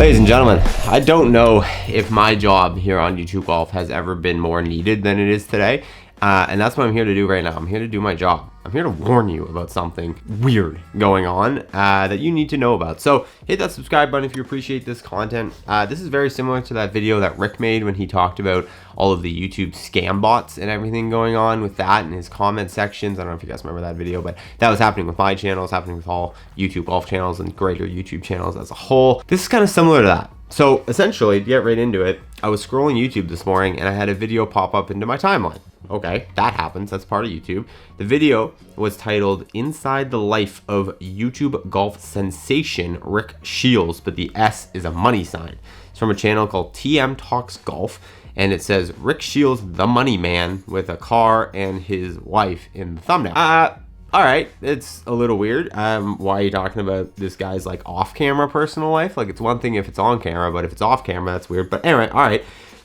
Ladies and gentlemen, I don't know if my job here on YouTube Golf has ever been more needed than it is today. And that's what I'm here to do right now. I'm here to do my job. I'm here to warn you about something weird going on that you need to know about. So hit that subscribe button if you appreciate this content. This is very similar to that video that Rick made when he talked about all of the YouTube scam bots and everything going on with that in his comment sections. I don't know if you guys remember that video, but that was happening with my channel. It's happening with all YouTube golf channels and greater YouTube channels as a whole. This is kind of similar to that. So essentially, to get right into it, I was scrolling YouTube this morning and I had a video pop up into my timeline. Okay, that happens. That's part of YouTube. The video was titled "Inside the Life of YouTube Golf Sensation Rick Shields," but the S is a money sign. It's from a channel called TM Talks Golf, and it says Rick Shields, the money man, with a car and his wife in the thumbnail. All right, it's a little weird. Why are you talking about this guy's like off-camera personal life? Like, it's one thing if it's on camera, but if it's off camera, that's weird. But anyway, all right,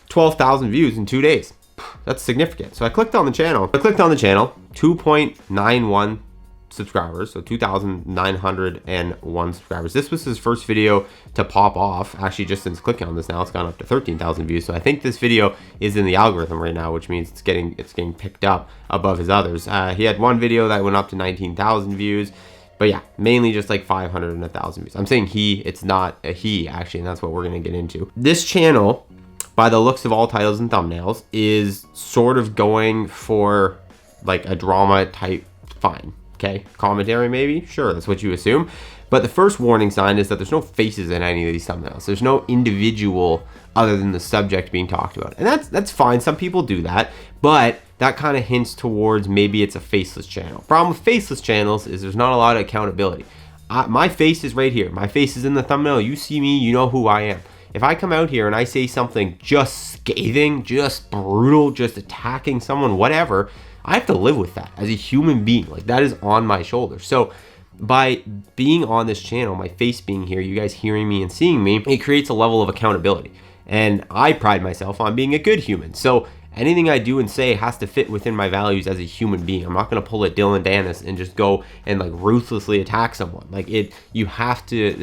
12,000 views in 2 days. That's significant. So I clicked on the channel. 2.91 subscribers, so 2,901 subscribers. This was his first video to pop off. Actually, just since clicking on this now, it's gone up to 13,000 views. So I think this video is in the algorithm right now, which means it's getting picked up above his others. He had one video that went up to 19,000 views. But yeah, mainly just like 500 and 1,000 views. I'm saying he, it's not a he actually, and that's what we're gonna get into. This channel, by the looks of all titles and thumbnails, is sort of going for like a drama type, fine, okay? Commentary maybe, sure, that's what you assume. But the first warning sign is that there's no faces in any of these thumbnails. There's no individual other than the subject being talked about. And that's fine, some people do that, but that kind of hints towards maybe it's a faceless channel. Problem with faceless channels is there's not a lot of accountability. My face is right here. My face is in the thumbnail. You see me, you know who I am. If I come out here and I say something just scathing, just brutal, just attacking someone, whatever, I have to live with that as a human being. Like, that is on my shoulders. So by being on this channel, my face being here, you guys hearing me and seeing me, it creates a level of accountability. And I pride myself on being a good human. So anything I do and say has to fit within my values as a human being. I'm not gonna pull a Dylan Dennis and just go and like ruthlessly attack someone. Like, there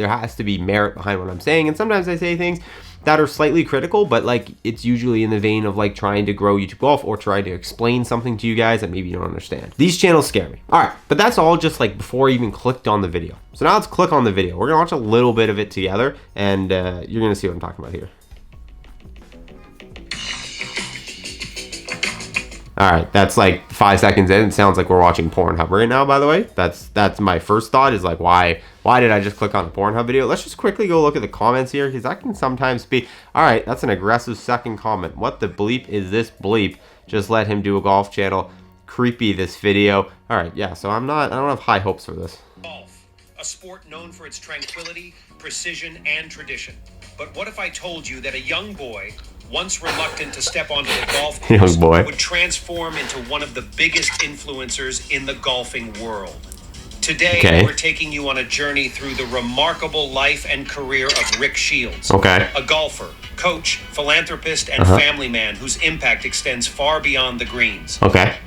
has to be merit behind what I'm saying. And sometimes I say things that are slightly critical, but like it's usually in the vein of like trying to grow YouTube golf or trying to explain something to you guys that maybe you don't understand. These channels scare me. All right, but that's all just like before I even clicked on the video. So now let's click on the video. We're gonna watch a little bit of it together, and you're gonna see what I'm talking about here. All right, that's like 5 seconds in. It sounds like we're watching Pornhub right now, by the way. That's my first thought, is like, why did I just click on a Pornhub video? Let's just quickly go look at the comments here, because that can sometimes be, all right, that's an aggressive second comment. What the bleep is this bleep? Just let him do a golf channel. Creepy, this video. All right, yeah, so I don't have high hopes for this. Golf, a sport known for its tranquility, precision, and tradition. But what if I told you that a young boy, once reluctant to step onto the golf course, would transform into one of the biggest influencers in the golfing world? Today, we're taking you on a journey through the remarkable life and career of Rick Shields, a golfer, coach, philanthropist, and family man whose impact extends far beyond the greens.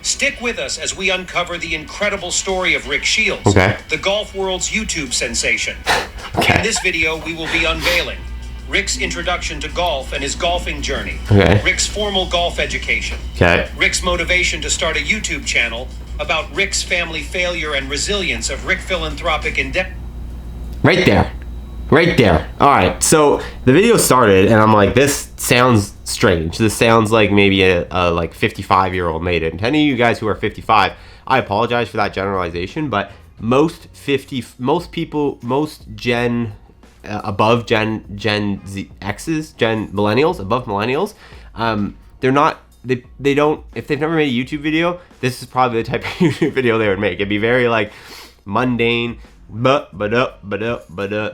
Stick with us as we uncover the incredible story of Rick Shields, the golf world's YouTube sensation. In this video, we will be unveiling Rick's introduction to golf and his golfing journey, Rick's formal golf education, Rick's motivation to start a YouTube channel, about Rick's family failure and resilience of Rick philanthropic endeavor. Right there. All right, so the video started and I'm like, this sounds strange. This sounds like maybe a like 55-year-old made it. And to any of you guys who are 55, I apologize for that generalization, but most people, above Gen Z X's, millennials, above millennials, they're not, they don't, if they've never made a YouTube video, this is probably the type of YouTube video they would make. It'd be very like mundane,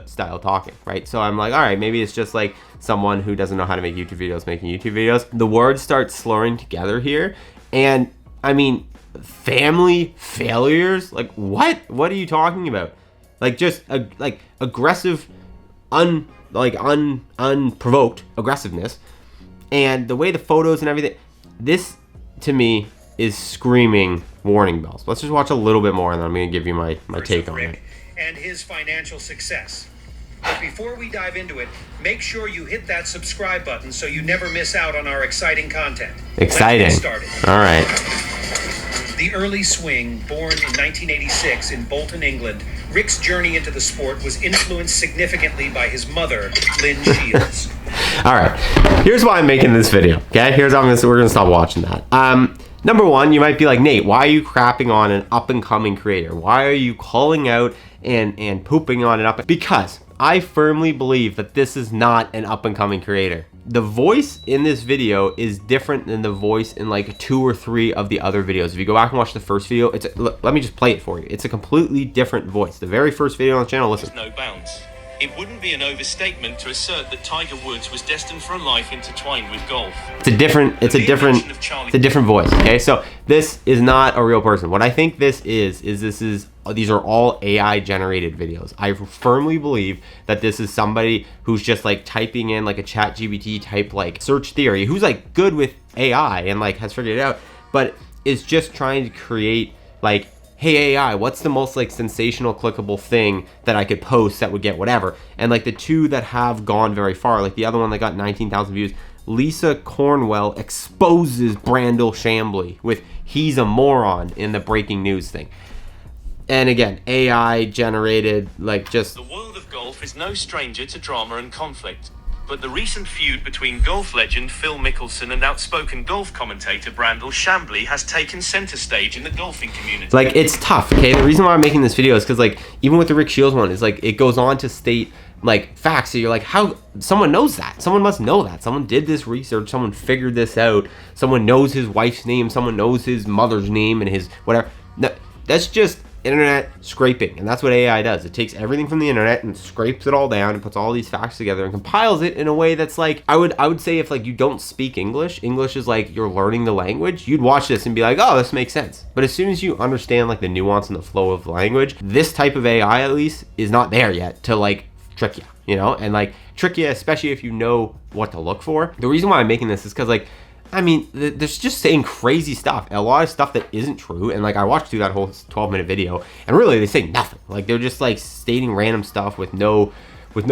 style talking, right? So I'm like, all right, maybe it's just like someone who doesn't know how to make YouTube videos making YouTube videos. The words start slurring together here, and I mean, family failures, like what are you talking about? Like, just like aggressive, unprovoked aggressiveness, and the way the photos and everything, this to me is screaming warning bells. Let's just watch a little bit more, and then I'm going to give you my take on it. And his financial success. But before we dive into it, make sure you hit that subscribe button so you never miss out on our exciting content. Exciting. Let's get started. All right. The early swing, born in 1986 in Bolton, England, Rick's journey into the sport was influenced significantly by his mother, Lynn Shields. All right. Here's why I'm making this video. Okay. Here's how we're gonna stop watching that. Number one, you might be like, Nate, why are you crapping on an up and coming creator? Why are you calling out and pooping on an up? Because I firmly believe that this is not an up and coming creator. The voice in this video is different than the voice in like 2 or 3 of the other videos. If you go back and watch the first video, let me just play it for you. It's a completely different voice. The very first video on the channel, listen. No bounds. It wouldn't be an overstatement to assert that Tiger Woods was destined for a life intertwined with golf. It's a different voice. Okay, so this is not a real person. What I think this is these are all AI generated videos. I firmly believe that this is somebody who's just like typing in like a ChatGPT type like search theory, who's like good with AI and like has figured it out, but is just trying to create like, hey AI, what's the most like sensational clickable thing that I could post that would get whatever? And like the two that have gone very far, like the other one that got 19,000 views, Lisa Cornwell exposes Brandel Chambly with he's a moron in the breaking news thing. And again, AI generated like just... The world of golf is no stranger to drama and conflict. But the recent feud between golf legend Phil Mickelson and outspoken golf commentator Brandel Chambly has taken center stage in the golfing community. Like, it's tough, okay? The reason why I'm making this video is because, like, even with the Rick Shields one, is like, it goes on to state, like, facts. So you're like, how? Someone knows that. Someone must know that. Someone did this research. Someone figured this out. Someone knows his wife's name. Someone knows his mother's name and his whatever. No, that's just internet scraping, and that's what AI does. It takes everything from the internet and scrapes it all down and puts all these facts together and compiles it in a way that's like, I would say if like you don't speak English is like you're learning the language, you'd watch this and be like, oh, this makes sense. But as soon as you understand like the nuance and the flow of language, this type of AI at least is not there yet to like trick you, you know, and like trick you, especially if you know what to look for. The reason why I'm making this is because like, I mean, there's just saying crazy stuff, a lot of stuff that isn't true. And like, I watched through that whole 12-minute video, and really they say nothing. Like, they're just like stating random stuff with no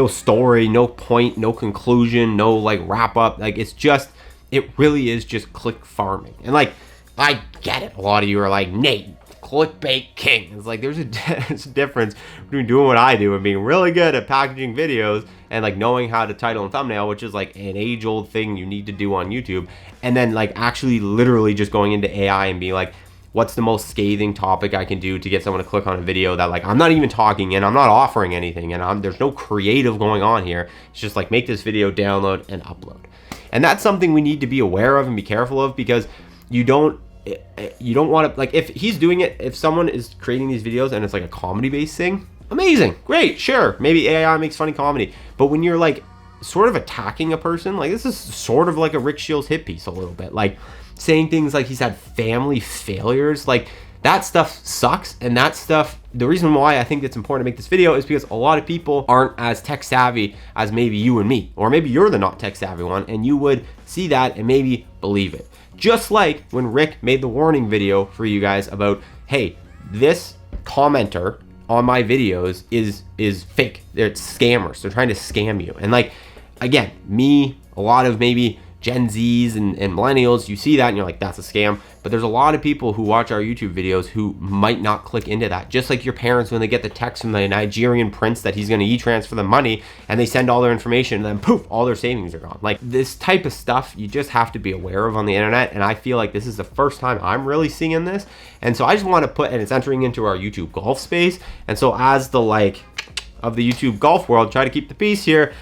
story, no point, no conclusion, no like wrap up. Like, it's just, it really is just click farming. And like, I get it. A lot of you are like, Nate, clickbait king. It's like, there's a difference between doing what I do and being really good at packaging videos and like knowing how to title and thumbnail, which is like an age-old thing you need to do on YouTube, and then like actually literally just going into AI and being like, what's the most scathing topic I can do to get someone to click on a video that like I'm not even talking and I'm not offering anything and there's no creative going on here. It's just like, make this video, download and upload. And that's something we need to be aware of and be careful of, because you don't want to, like, if he's doing it, if someone is creating these videos and it's like a comedy based thing, amazing, great, sure, maybe AI makes funny comedy. But when you're like sort of attacking a person, like this is sort of like a Rick Shields hit piece a little bit, like saying things like he's had family failures, like that stuff sucks. And that stuff, the reason why I think it's important to make this video is because a lot of people aren't as tech savvy as maybe you and me, or maybe you're the not tech savvy one, and you would see that and maybe believe it. Just like when Rick made the warning video for you guys about, hey, this commenter on my videos is fake. They're scammers. They're trying to scam you. And like, again, me, a lot of maybe Gen Zs and millennials, you see that and you're like, that's a scam. But there's a lot of people who watch our YouTube videos who might not click into that. Just like your parents when they get the text from the Nigerian prince that he's going to e-transfer the money, and they send all their information and then poof, all their savings are gone. Like, this type of stuff you just have to be aware of on the internet. And I feel like this is the first time I'm really seeing this. And so I just want to put, and it's entering into our YouTube golf space. And so as the like of the YouTube golf world, try to keep the peace here,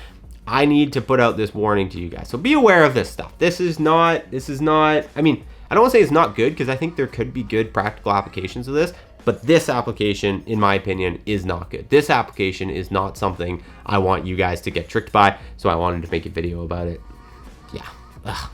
I need to put out this warning to you guys. So be aware of this stuff. This is not, I mean, I don't want to say it's not good, because I think there could be good practical applications of this, but this application, in my opinion, is not good. This application is not something I want you guys to get tricked by, so I wanted to make a video about it. Yeah. Ugh.